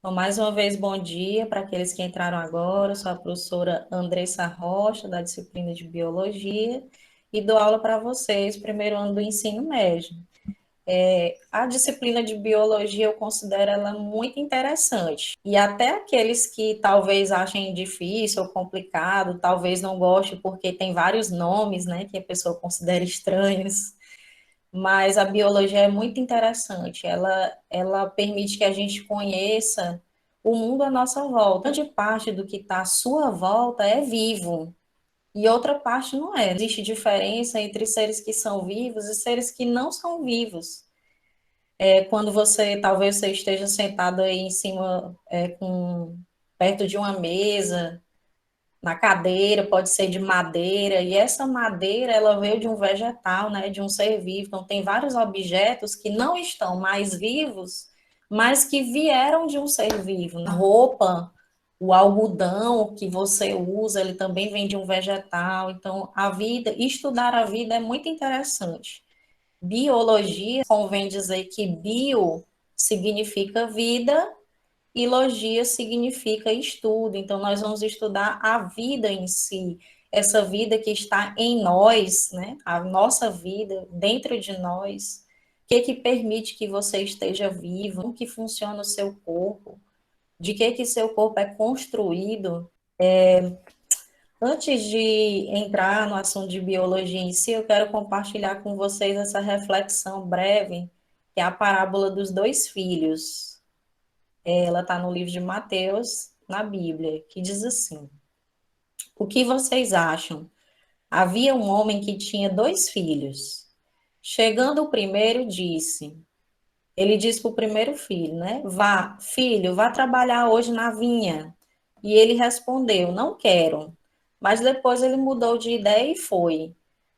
Então, mais uma vez, bom dia para aqueles que entraram agora. Eu sou a professora Andressa Rocha, da disciplina de Biologia, e dou aula para vocês, primeiro ano do ensino médio. A disciplina de Biologia eu considero ela muito interessante. E até aqueles que talvez achem difícil ou complicado, talvez não gostem porque tem vários nomes, né, que a pessoa considera estranhos, mas a biologia é muito interessante. Ela permite que a gente conheça o mundo à nossa volta. Grande parte do que está à sua volta é vivo, e outra parte não é. Existe diferença entre seres que são vivos e seres que não são vivos. Quando talvez você esteja sentado aí em cima, perto de uma mesa, na cadeira, pode ser de madeira, e essa madeira, ela veio de um vegetal, né, de um ser vivo. Então, tem vários objetos que não estão mais vivos, mas que vieram de um ser vivo. A roupa, o algodão que você usa, ele também vem de um vegetal. Então, estudar a vida é muito interessante. Biologia, convém dizer que bio significa vida e logia significa estudo, então nós vamos estudar a vida em si, essa vida que está em nós, né? A nossa vida dentro de nós. O que permite que você esteja vivo? Como que funciona o seu corpo? De que seu corpo é construído? Antes de entrar no assunto de biologia em si, eu quero compartilhar com vocês essa reflexão breve, que é a parábola dos dois filhos. Ela está no livro de Mateus, na Bíblia, que diz assim: O que vocês acham? Havia um homem que tinha dois filhos. Chegando o primeiro, ele disse para o primeiro filho, né? Vá, filho, vá trabalhar hoje na vinha. E ele respondeu, não quero. Mas depois ele mudou de ideia e foi.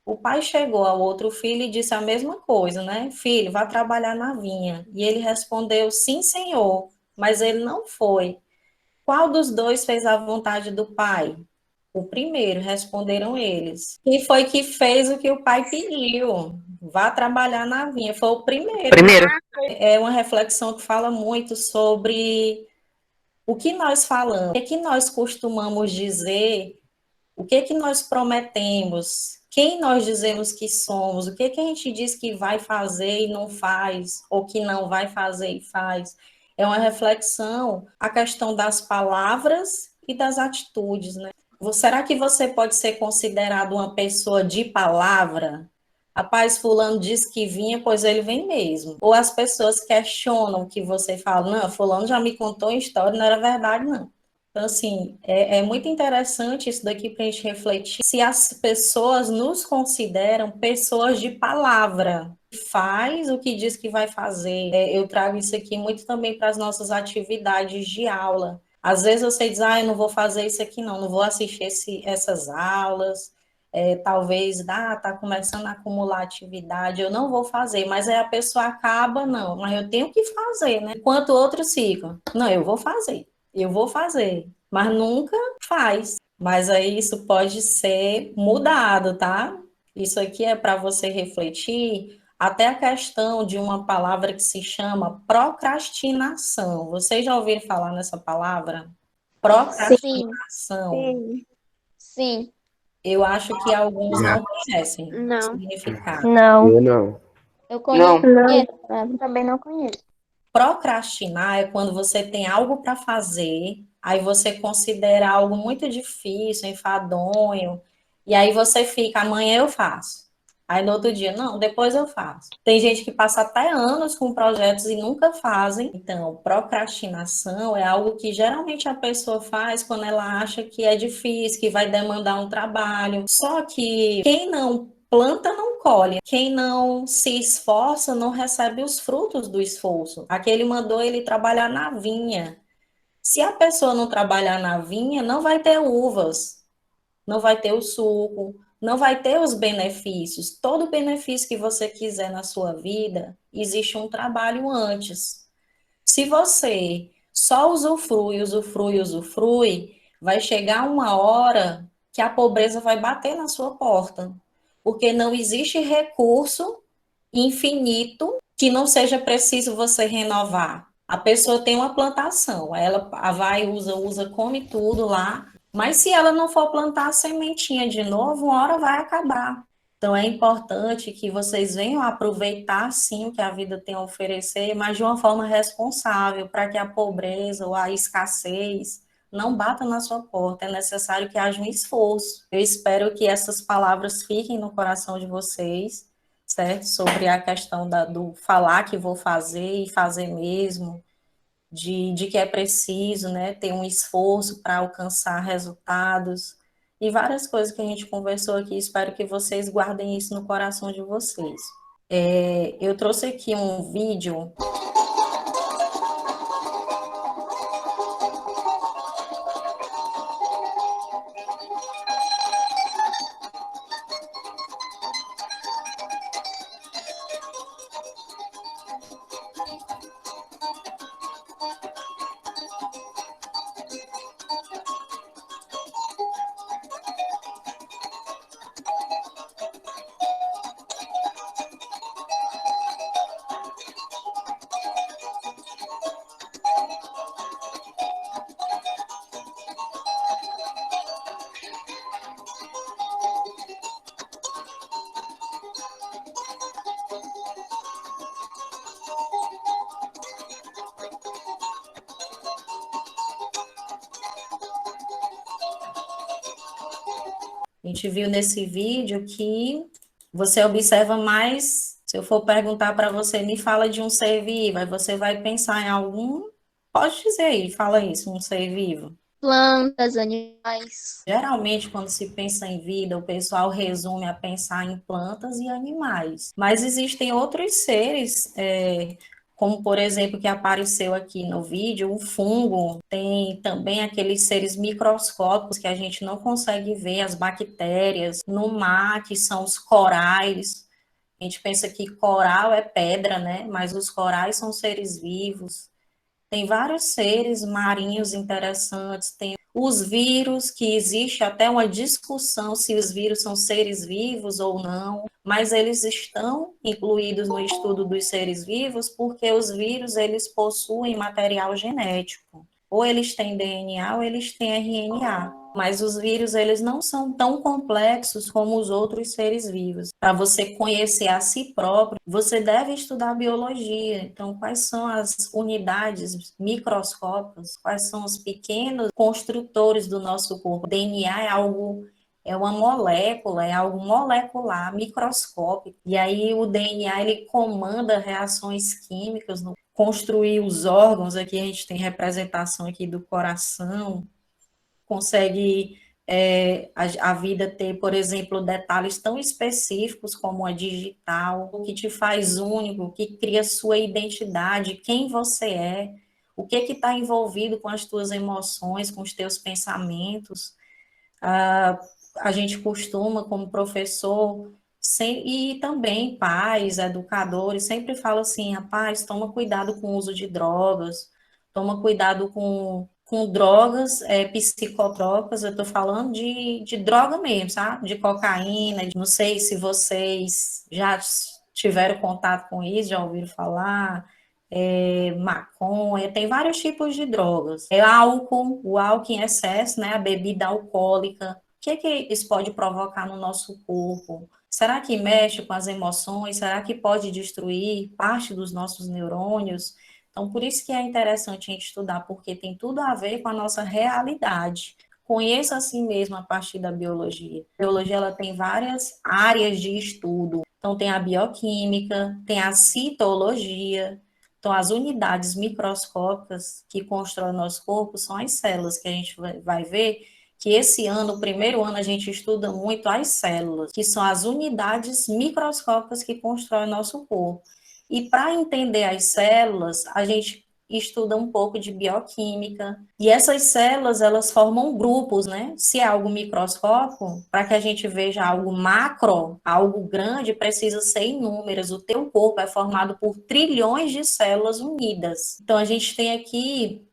O pai chegou ao outro filho e disse a mesma coisa, né? Filho, vá trabalhar na vinha. E ele respondeu, sim, senhor. Mas ele não foi. Qual dos dois fez a vontade do pai? O primeiro, responderam eles. E foi que fez o que o pai pediu. Vá trabalhar na vinha. Foi o primeiro. Primeiro, É uma reflexão que fala muito sobre o que nós falamos, o que nós costumamos dizer, o que nós prometemos, quem nós dizemos que somos, o que a gente diz que vai fazer e não faz, ou que não vai fazer e faz. É uma reflexão a questão das palavras e das atitudes, né? Será que você pode ser considerado uma pessoa de palavra? Rapaz, fulano disse que vinha, pois ele vem mesmo. Ou as pessoas questionam o que você fala, não, fulano já me contou a história, não era verdade, não. Então, assim, é muito interessante isso daqui para a gente refletir se as pessoas nos consideram pessoas de palavra. Faz o que diz que vai fazer. Eu trago isso aqui muito também para as nossas atividades de aula. Às vezes você diz, eu não vou fazer isso aqui, não vou assistir essas aulas. Talvez, tá começando a acumular atividade, eu não vou fazer, mas aí a pessoa acaba, não, mas eu tenho que fazer, né? Enquanto outros ficam, não, eu vou fazer, mas nunca faz. Mas aí isso pode ser mudado, tá? Isso aqui é para você refletir até a questão de uma palavra que se chama procrastinação. Vocês já ouviram falar nessa palavra? Sim, Procrastinação. sim, sim. Eu acho que alguns já. não conhecem o Não. significado. Não, Eu não. eu conheço, não. Também não conheço. Procrastinar é quando você tem algo para fazer, aí você considera algo muito difícil, enfadonho, e aí você fica, amanhã eu faço. Aí no outro dia, não, depois eu faço. Tem gente que passa até anos com projetos e nunca fazem. Então, procrastinação é algo que geralmente a pessoa faz quando ela acha que é difícil, que vai demandar um trabalho. Só que quem não planta não colhe. Quem não se esforça não recebe os frutos do esforço. Aquele mandou ele trabalhar na vinha. Se a pessoa não trabalhar na vinha, não vai ter uvas, não vai ter o suco, não vai ter os benefícios. Todo benefício que você quiser na sua vida, existe um trabalho antes. Se você só usufrui, usufrui, usufrui, vai chegar uma hora que a pobreza vai bater na sua porta, porque não existe recurso infinito que não seja preciso você renovar. A pessoa tem uma plantação, ela vai, usa, come tudo lá, mas se ela não for plantar a sementinha de novo, uma hora vai acabar. Então é importante que vocês venham aproveitar sim o que a vida tem a oferecer, mas de uma forma responsável, para que a pobreza ou a escassez não bata na sua porta. É necessário que haja um esforço. Eu espero que essas palavras fiquem no coração de vocês, certo? Sobre a questão do falar que vou fazer e fazer mesmo, de que é preciso, né, ter um esforço para alcançar resultados e várias coisas que a gente conversou aqui. Espero que vocês guardem isso no coração de vocês. Eu trouxe aqui um vídeo. A gente viu nesse vídeo que você observa mais. Se eu for perguntar para você, me fala de um ser vivo, aí você vai pensar em algum. Pode dizer aí, fala isso, um ser vivo. Plantas, animais. Geralmente, quando se pensa em vida, o pessoal resume a pensar em plantas e animais. Mas existem outros seres, como por exemplo, que apareceu aqui no vídeo, o fungo. Tem também aqueles seres microscópicos que a gente não consegue ver, as bactérias. No mar, que são os corais. A gente pensa que coral é pedra, né? Mas os corais são seres vivos. Tem vários seres marinhos interessantes, tem os vírus, que existe até uma discussão se os vírus são seres vivos ou não, mas eles estão incluídos no estudo dos seres vivos porque os vírus, eles possuem material genético. Ou eles têm DNA ou eles têm RNA. Mas os vírus, eles não são tão complexos como os outros seres vivos. Para você conhecer a si próprio, você deve estudar biologia. Então, quais são as unidades microscópicas? Quais são os pequenos construtores do nosso corpo? O DNA é uma molécula, é algo molecular, microscópico. E aí o DNA, ele comanda reações químicas, construir os órgãos. Aqui a gente tem representação aqui do coração, consegue a vida ter, por exemplo, detalhes tão específicos como a digital, o que te faz único, o que cria sua identidade, quem você é, o que está envolvido com as tuas emoções, com os teus pensamentos. A gente costuma, como professor, e também pais, educadores, sempre fala assim, rapaz, toma cuidado com o uso de drogas, toma cuidado com drogas psicotrópicas. Eu estou falando de droga mesmo, sabe? De cocaína, não sei se vocês já tiveram contato com isso, já ouviram falar, maconha, tem vários tipos de drogas. O álcool em excesso, né? A bebida alcoólica. O que isso pode provocar no nosso corpo? Será que mexe com as emoções? Será que pode destruir parte dos nossos neurônios? Então, por isso que é interessante a gente estudar, porque tem tudo a ver com a nossa realidade. Conheça a si mesmo a partir da biologia. A biologia, ela tem várias áreas de estudo. Então, tem a bioquímica, tem a citologia. Então, as unidades microscópicas que constroem o nosso corpo são as células, que a gente vai ver que esse ano, o primeiro ano, a gente estuda muito as células, que são as unidades microscópicas que constroem o nosso corpo. E para entender as células, a gente estuda um pouco de bioquímica. E essas células, elas formam grupos, né? Se é algo microscópico, para que a gente veja algo macro, algo grande, precisa ser em números. O teu corpo é formado por trilhões de células unidas. Então, a gente tem aqui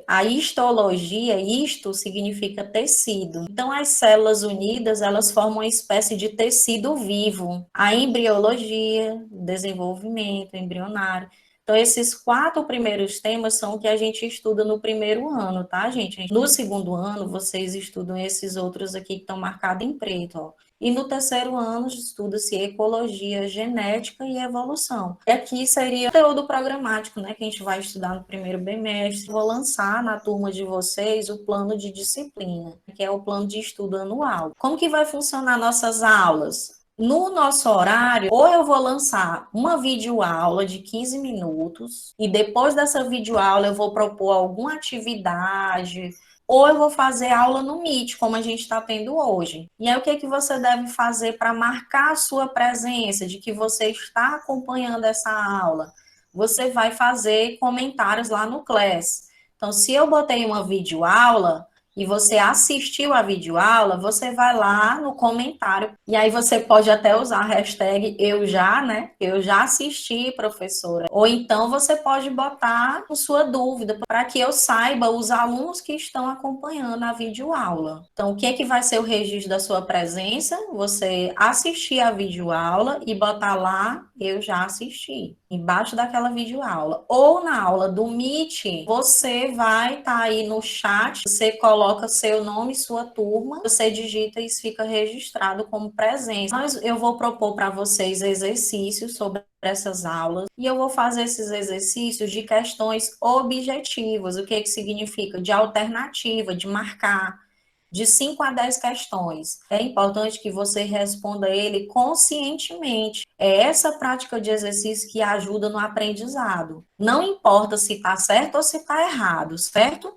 a histologia. Histo significa tecido. Então, as células unidas, elas formam uma espécie de tecido vivo. A embriologia, desenvolvimento embrionário, Então, esses 4 primeiros temas são o que a gente estuda no primeiro ano, tá, gente? No segundo ano, vocês estudam esses outros aqui que estão marcados em preto, ó. E no terceiro ano, estuda-se ecologia, genética e evolução. E aqui seria o conteúdo programático, né, que a gente vai estudar no primeiro bimestre. Vou lançar na turma de vocês o plano de disciplina, que é o plano de estudo anual. Como que vai funcionar nossas aulas? No nosso horário, ou eu vou lançar uma videoaula de 15 minutos, e depois dessa videoaula eu vou propor alguma atividade, ou eu vou fazer aula no Meet, como a gente está tendo hoje. E aí, o que você deve fazer para marcar a sua presença, de que você está acompanhando essa aula? Você vai fazer comentários lá no Class. Então, se eu botei uma videoaula, e você assistiu a videoaula, você vai lá no comentário, e aí você pode até usar a hashtag eu já, né? Eu já assisti, professora. Ou então você pode botar a sua dúvida, para que eu saiba os alunos que estão acompanhando a videoaula. Então, o que é que vai ser o registro da sua presença? Você assistir a videoaula e botar lá, eu já assisti, embaixo daquela videoaula. Ou na aula do Meet, você vai estar aí no chat, você coloca seu nome e sua turma, você digita e isso fica registrado como presença. Mas eu vou propor para vocês exercícios sobre essas aulas e eu vou fazer esses exercícios de questões objetivas. O que que significa? De alternativa, de marcar. De 5 a 10 questões. É importante que você responda ele conscientemente. É essa prática de exercício que ajuda no aprendizado. Não importa se está certo ou se está errado, certo?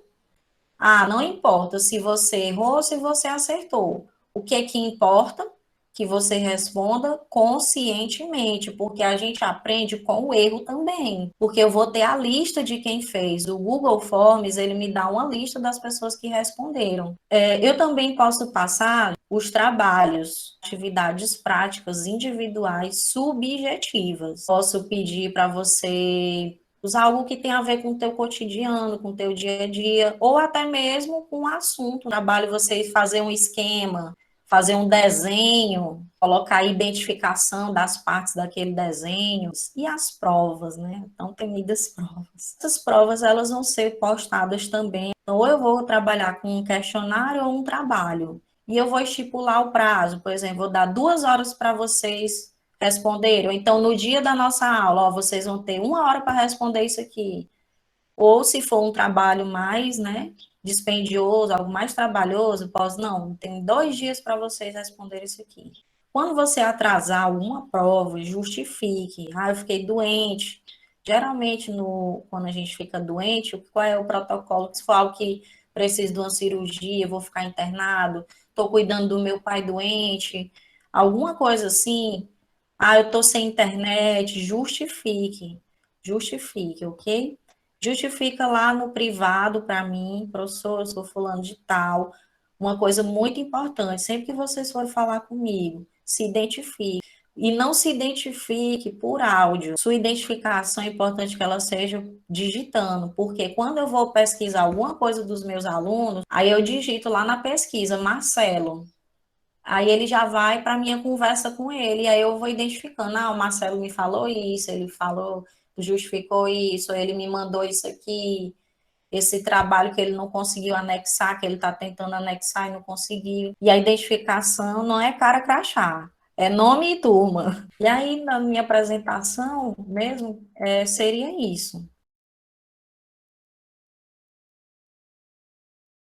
Ah, não importa se você errou ou se você acertou. O que é que importa? Que você responda conscientemente, porque a gente aprende com o erro também. Porque eu vou ter a lista de quem fez. O Google Forms, ele me dá uma lista das pessoas que responderam. Eu também posso passar os trabalhos, atividades práticas individuais subjetivas. Posso pedir para você usar algo que tem a ver com o teu cotidiano, com o teu dia a dia, ou até mesmo com o assunto. Trabalho você fazer um esquema, fazer um desenho, colocar a identificação das partes daquele desenho e as provas, né? Então, temidas provas. Essas provas, elas vão ser postadas também. Então, ou eu vou trabalhar com um questionário ou um trabalho. E eu vou estipular o prazo, por exemplo, vou dar 2 horas para vocês responderem. Ou então, no dia da nossa aula, ó, vocês vão ter 1 hora para responder isso aqui. Ou se for um trabalho mais, né, dispendioso, algo mais trabalhoso, posso, não, tem 2 dias para vocês responderem isso aqui. Quando você atrasar alguma prova, justifique. Ah, eu fiquei doente. Geralmente, quando a gente fica doente, qual é o protocolo? Se for algo que precisa de uma cirurgia, eu vou ficar internado, estou cuidando do meu pai doente, alguma coisa assim. Ah, eu estou sem internet, justifique. Justifique, ok? Justifica lá no privado para mim, professor, eu sou fulano de tal. Uma coisa muito importante, sempre que vocês forem falar comigo, se identifique. E não se identifique por áudio. Sua identificação é importante que ela seja digitando, porque quando eu vou pesquisar alguma coisa dos meus alunos, aí eu digito lá na pesquisa, Marcelo. Aí ele já vai para a minha conversa com ele, e aí eu vou identificando, ah, o Marcelo me falou isso, ele falou, justificou isso, ele me mandou isso aqui, esse trabalho que ele não conseguiu anexar, que ele está tentando anexar e não conseguiu. E a identificação não é cara crachá, é nome e turma. E aí, na minha apresentação mesmo, seria isso.